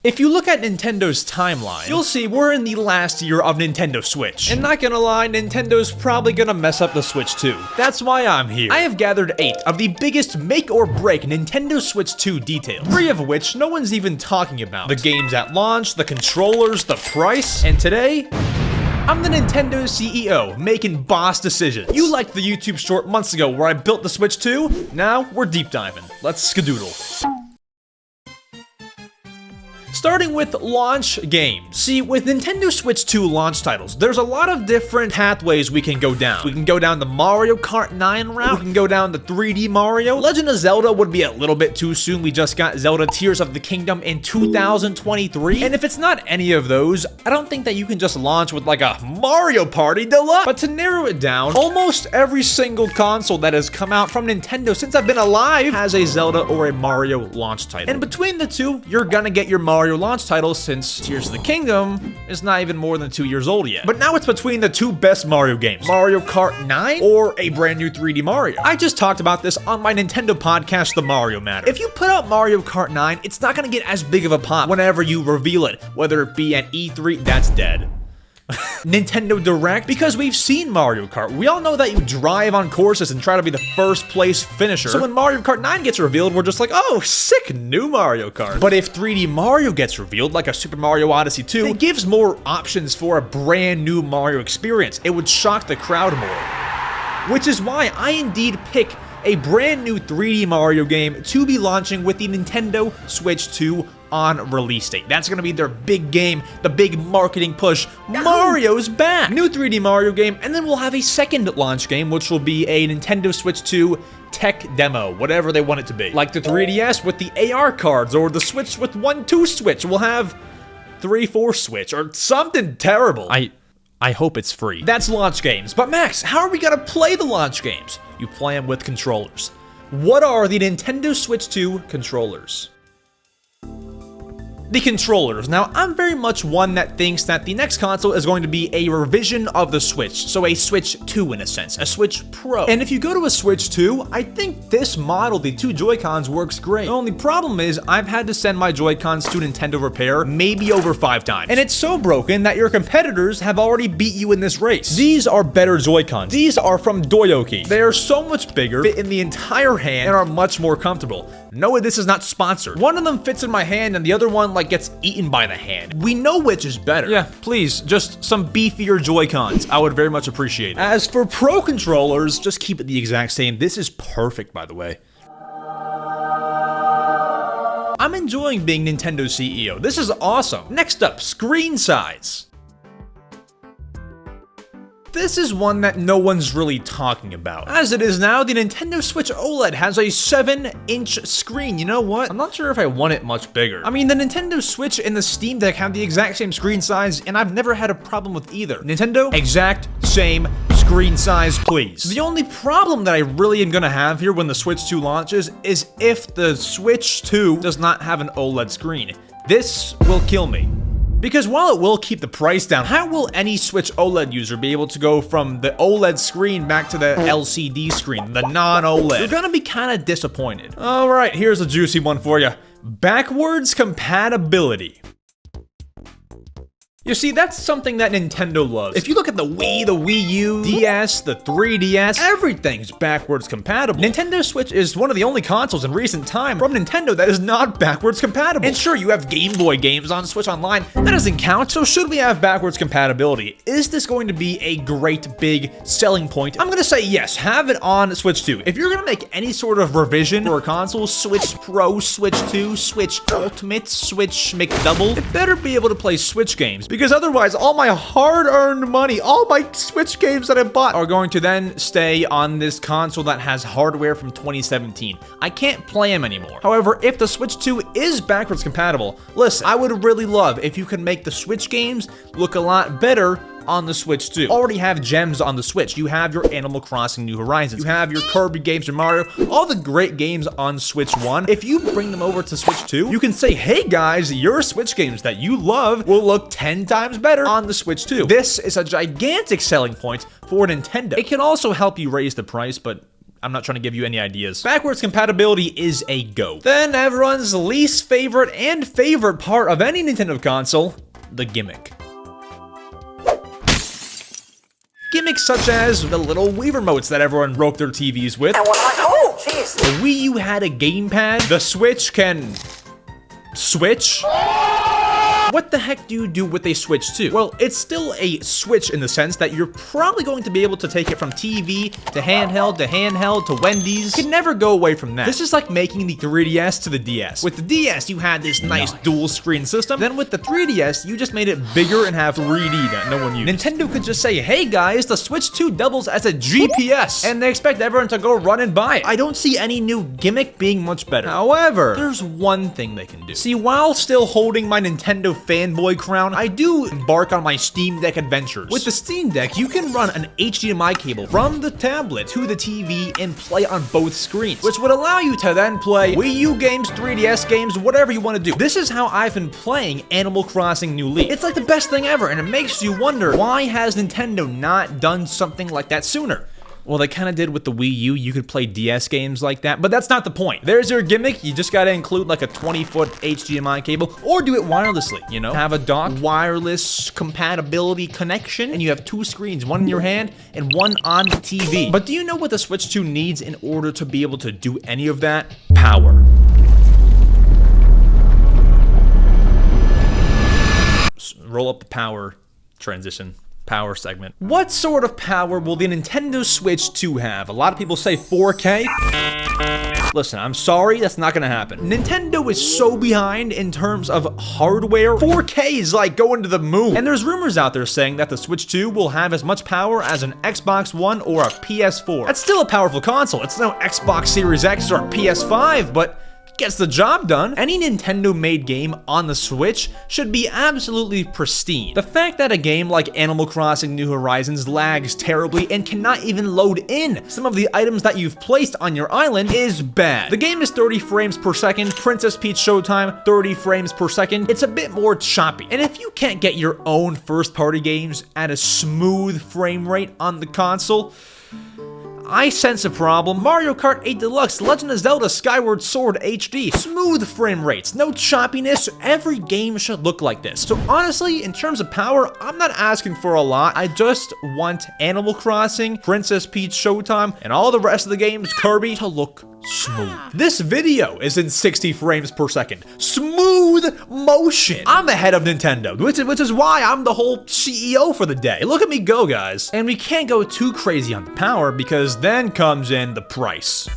If you look at Nintendo's timeline, you'll see we're in the last year of Nintendo Switch. And not gonna lie, Nintendo's probably gonna mess up the Switch too. That's why I'm here. I have gathered 8 of the biggest make or break Nintendo Switch 2 details, 3 of which no one's even talking about. The games at launch, the controllers, the price, and today, I'm the Nintendo CEO, making boss decisions. You liked the YouTube short months ago where I built the Switch 2? Now, we're deep diving. Let's skedoodle. Starting with launch games. See, with Nintendo Switch 2 launch titles, there's a lot of different pathways we can go down. We can go down the Mario Kart 9 route, we can go down the 3D Mario. Legend of Zelda would be a little bit too soon. We just got Zelda Tears of the Kingdom in 2023. And if it's not any of those, I don't think that you can just launch with like a Mario Party Deluxe. But to narrow it down, almost every single console that has come out from Nintendo since I've been alive has a Zelda or a Mario launch title. And between the two, you're gonna get your Mario launch title since Tears of the Kingdom is not even more than 2 years old yet. But now it's between the 2 best Mario games, Mario Kart 9 or a brand new 3D Mario. I just talked about this on my Nintendo podcast, The Mario Matter. If you put out Mario Kart 9, it's not gonna get as big of a pop whenever you reveal it, whether it be at E3, that's dead. Nintendo Direct, because we've seen Mario Kart. We all know that you drive on courses and try to be the first place finisher. So when Mario Kart 9 gets revealed, we're just like, oh, sick, new Mario Kart. But if 3D Mario gets revealed, like a Super Mario Odyssey 2, it gives more options for a brand new Mario experience. It would shock the crowd more. Which is why I indeed pick a brand new 3D Mario game to be launching with the Nintendo Switch 2 on release date. That's gonna be their big game, the big marketing push. Mario's back! New 3D Mario game, and then we'll have a second launch game, which will be a Nintendo Switch 2 tech demo, whatever they want it to be. Like the 3DS with the AR cards, or the Switch with 1-2 Switch. We'll have 3-4 Switch, or something terrible. I hope it's free. That's launch games. But Max, how are we gonna play the launch games? You play them with controllers. What are the Nintendo Switch 2 controllers? The controllers. Now, I'm very much one that thinks that the next console is going to be a revision of the Switch, so a Switch 2 in a sense, a Switch Pro. And if you go to a Switch 2, I think this model, the 2 Joy-Cons, works great. The only problem is I've had to send my Joy-Cons to Nintendo Repair maybe over 5 times. And it's so broken that your competitors have already beat you in this race. These are better Joy-Cons. These are from Doyoki. They are so much bigger, fit in the entire hand, and are much more comfortable. No, this is not sponsored. One of them fits in my hand and the other one gets eaten by the hand. We know which is better. Yeah, please, just some beefier Joy-Cons. I would very much appreciate it. As for Pro controllers, just keep it the exact same. This is perfect, by the way. I'm enjoying being Nintendo CEO. This is awesome. Next up, screen size. This is one that no one's really talking about. As it is now, the Nintendo Switch OLED has a 7-inch screen. You know what? I'm not sure if I want it much bigger. I mean, the Nintendo Switch and the Steam Deck have the exact same screen size, and I've never had a problem with either. Nintendo, exact same screen size, please. The only problem that I really am gonna have here when the Switch 2 launches is if the Switch 2 does not have an OLED screen. This will kill me. Because while it will keep the price down, how will any Switch OLED user be able to go from the OLED screen back to the LCD screen, the non-OLED? You're gonna be kind of disappointed. All right, here's a juicy one for you. Backwards compatibility. You see, that's something that Nintendo loves. If you look at the Wii, the Wii U, DS, the 3DS, everything's backwards compatible. Nintendo Switch is one of the only consoles in recent time from Nintendo that is not backwards compatible. And sure, you have Game Boy games on Switch Online. That doesn't count, so should we have backwards compatibility? Is this going to be a great big selling point? I'm gonna say yes, have it on Switch 2. If you're gonna make any sort of revision for a console, Switch Pro, Switch 2, Switch Ultimate, Switch McDouble, it better be able to play Switch games. Because otherwise, all my hard-earned money, all my Switch games that I bought are going to then stay on this console that has hardware from 2017. I can't play them anymore. However, if the Switch 2 is backwards compatible, listen, I would really love if you could make the Switch games look a lot better on the Switch 2. Already have gems on the Switch. You have your Animal Crossing New Horizons. You have your Kirby games, your Mario, all the great games on Switch 1. If you bring them over to Switch 2, you can say, hey guys, your Switch games that you love will look 10 times better on the Switch 2. This is a gigantic selling point for Nintendo. It can also help you raise the price, but I'm not trying to give you any ideas. Backwards compatibility is a go. Then everyone's least favorite and favorite part of any Nintendo console, the gimmick. Gimmicks such as the little Wii remotes that everyone broke their TVs with. Oh, jeez. The Wii U had a gamepad. The Switch can switch. What the heck do you do with a Switch 2? Well, it's still a Switch in the sense that you're probably going to be able to take it from TV to handheld to Wendy's. You can never go away from that. This is like making the 3DS to the DS. With the DS, you had this nice dual screen system. Then with the 3DS, you just made it bigger and have 3D that no one used. Nintendo could just say, hey guys, the Switch 2 doubles as a GPS. And they expect everyone to go run and buy it. I don't see any new gimmick being much better. However, there's one thing they can do. See, while still holding my Nintendo fanboy crown, I do embark on my Steam Deck adventures. With the Steam Deck, you can run an HDMI cable from the tablet to the TV and play on both screens, which would allow you to then play Wii U games, 3DS games, whatever you want to do. This is how I've been playing Animal Crossing New Leaf. It's like the best thing ever, and it makes you wonder, why has Nintendo not done something like that sooner? Well, they kind of did with the Wii U. You could play DS games like that, but that's not the point. There's your gimmick. You just got to include like a 20-foot HDMI cable or do it wirelessly, you know? Have a dock wireless compatibility connection and you have two screens, one in your hand and one on the TV. But do you know what the Switch 2 needs in order to be able to do any of that? Power. Roll up the power transition. Power segment. What sort of power will the Nintendo Switch 2 have? A lot of people say 4K. Listen, I'm sorry, that's not gonna happen. Nintendo is so behind in terms of hardware. 4K is like going to the moon. And there's rumors out there saying that the Switch 2 will have as much power as an Xbox One or a PS4. That's still a powerful console. It's no Xbox Series X or a PS5, but gets the job done. Any Nintendo-made game on the Switch should be absolutely pristine. The fact that a game like Animal Crossing New Horizons lags terribly and cannot even load in some of the items that you've placed on your island is bad. The game is 30 frames per second, Princess Peach Showtime, 30 frames per second. It's a bit more choppy. And if you can't get your own first-party games at a smooth frame rate on the console, I sense a problem. Mario Kart 8 Deluxe, Legend of Zelda Skyward Sword HD, smooth frame rates, no choppiness. Every game should look like this. So honestly, in terms of power, I'm not asking for a lot. I just want Animal Crossing, Princess Peach Showtime, and all the rest of the games, Kirby, to look smooth. This video is in 60 frames per second. Smooth motion. I'm the head of Nintendo, which is why I'm the whole CEO for the day. Look at me go, guys. And we can't go too crazy on the power because then comes in the price.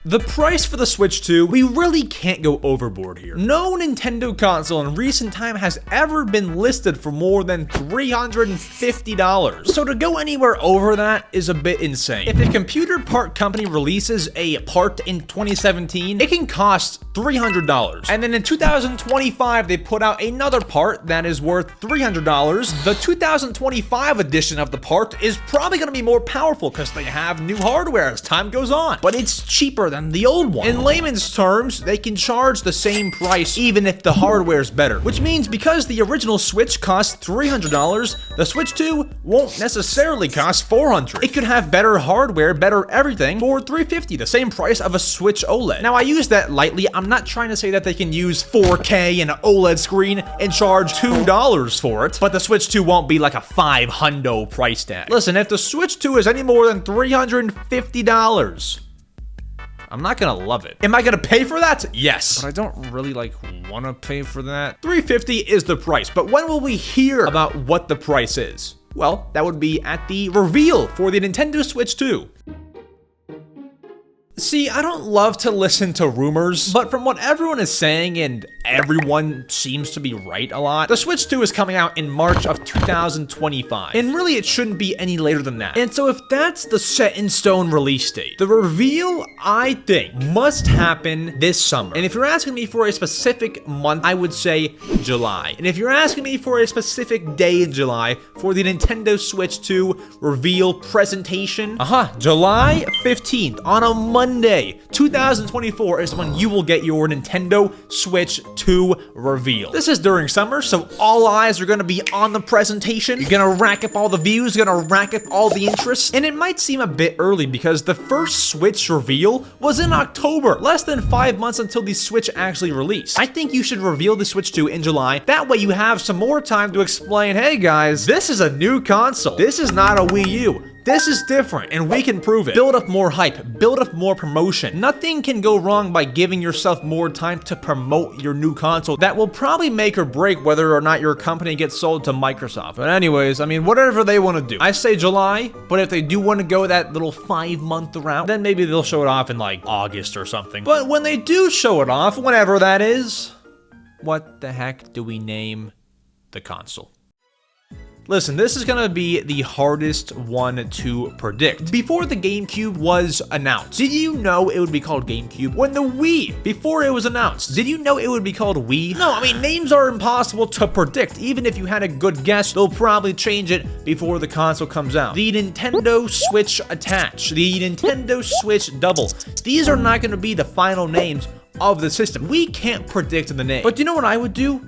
The price for the Switch 2, we really can't go overboard here. No Nintendo console in recent time has ever been listed for more than $350. So to go anywhere over that is a bit insane. If a computer part company releases a part in 2017, it can cost $300. And then in 2025, they put out another part that is worth $300. The 2025 edition of the part is probably gonna be more powerful because they have new hardware as time goes on, but it's cheaper than the old one. In layman's terms, they can charge the same price even if the hardware's better, which means because the original Switch cost $300, the Switch 2 won't necessarily cost $400. It could have better hardware, better everything for $350, the same price of a Switch OLED. Now I use that lightly. I'm not trying to say that they can use 4K and an OLED screen and charge $2 for it, but the Switch 2 won't be like a $500 price tag. Listen, if the Switch 2 is any more than $350, I'm not gonna love it. Am I gonna pay for that? Yes. But I don't really wanna pay for that. $350 is the price, but when will we hear about what the price is? Well, that would be at the reveal for the Nintendo Switch 2. See, I don't love to listen to rumors, but from what everyone is saying, and everyone seems to be right a lot, the Switch 2 is coming out in March of 2025. And really, it shouldn't be any later than that. And so if that's the set-in-stone release date, the reveal, I think, must happen this summer. And if you're asking me for a specific month, I would say July. And if you're asking me for a specific day in July for the Nintendo Switch 2 reveal presentation, July 15th on a Monday, 2024 is when you will get your Nintendo Switch 2 reveal. This is during summer, so all eyes are gonna be on the presentation. You're gonna rack up all the views, you're gonna rack up all the interest, and it might seem a bit early because the first Switch reveal was in October, less than 5 months until the Switch actually released. I think you should reveal the Switch 2 in July. That way you have some more time to explain, hey guys, this is a new console. This is not a Wii U. This is different, and we can prove it. Build up more hype, build up more promotion. Nothing can go wrong by giving yourself more time to promote your new console. That will probably make or break whether or not your company gets sold to Microsoft. But anyways, I mean, whatever they want to do. I say July, but if they do want to go that little 5-month route, then maybe they'll show it off in like August or something. But when they do show it off, whenever that is, what the heck do we name the console? Listen, this is gonna be the hardest one to predict. Before the GameCube was announced, did you know it would be called GameCube? When the Wii, before it was announced, did you know it would be called Wii? No, I mean, names are impossible to predict. Even if you had a good guess, they'll probably change it before the console comes out. The Nintendo Switch Attach, the Nintendo Switch Double, these are not gonna be the final names of the system. We can't predict the name. But you know what I would do?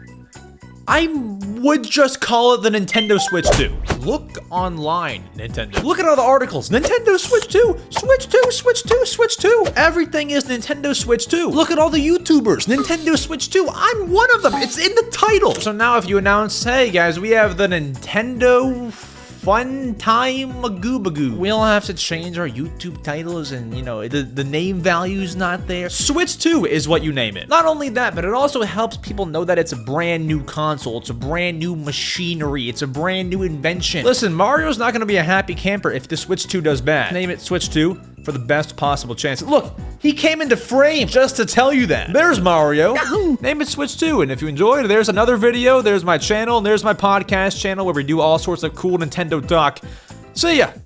I would just call it the Nintendo Switch 2. Look online, Nintendo. Look at all the articles. Nintendo Switch 2, Switch 2, Switch 2, Switch 2. Everything is Nintendo Switch 2. Look at all the YouTubers. Nintendo Switch 2. I'm one of them. It's in the title. So now if you announce, hey guys, we have the Nintendo Fun Time Magoo, we'll have to change our YouTube titles and, you know, the name value's not there. Switch 2 is what you name it. Not only that, but it also helps people know that it's a brand new console. It's a brand new machinery. It's a brand new invention. Listen, Mario's not going to be a happy camper if the Switch 2 does bad. Name it Switch 2 for the best possible chance. Look, he came into frame just to tell you that. There's Mario. Name it Switch 2. And if you enjoyed, there's another video. There's my channel, and there's my podcast channel where we do all sorts of cool Nintendo talk. See ya.